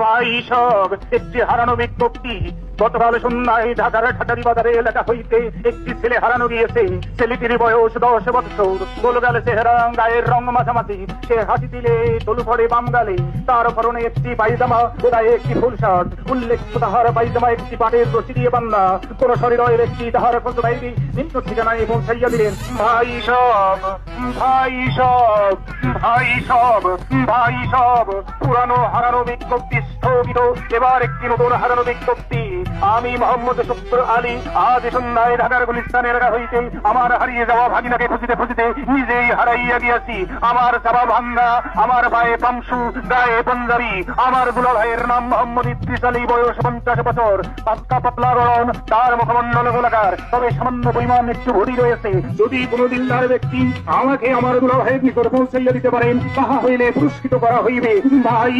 ভাই সব একটি হারানো বিজ্ঞপ্তি গতকাল সন্ধ্যায় ঢাকার ঠাটারি বাজারে এলাকা হইতে একটি ছেলে হারানো গিয়েছে। ছেলেটির বয়স 10 বছর, গোলগাল চেহারা, গায়ের রং মাঝামাঝি, সে হাসি দিলে তলু পড়ে বাম গালে, তার পরনে একটি পায়জামা ও গায়ে একটি ফুল শার্ট। উল্লেখ্য তাহার পায়জামা একটি পাটের রশি দিয়ে বান্ধা। কোন শরীরের ব্যক্তি তাহার খোঁজ পাইবি নিম্ন ঠিকানায় পৌঁছাইয়া দিলেন। ভাই সব পুরানো হারানো বিজ্ঞপ্তি স্থগিত, এবার একটি নতুন হারানো বিজ্ঞপ্তি। আমি মোহাম্মদ শুক্র আলী আজ সন্ধ্যায় ঢাকার গুলিস্তান এলাকা হইতে আমার হারিয়ে যাওয়া ভাগিনাকে খুঁজিতে খুঁজিতে নিজেই হারাইয়া গিয়াছি। আমার চাপা ভাঙ্গা, আমার পায়ে পামসু, গায়ে পাঞ্জাবি। আমার দুলা ভাইয়ের নাম মোহাম্মদ ইদ্রিস আলী, বয়স 50 বছর, পাতলা পাতলা গড়ন, তার মুখমণ্ডল গোলাকার, তবে সামান্য পরিমাণ একটু ভরি রয়েছে। যদি কোনদিন তার ব্যক্তি আমাকে আমার দুলা ভাইয়ের নিকট পৌঁছাইয়া দিতে পারেন, তাহা হইলে পুরস্কৃত করা হইবে। ভাই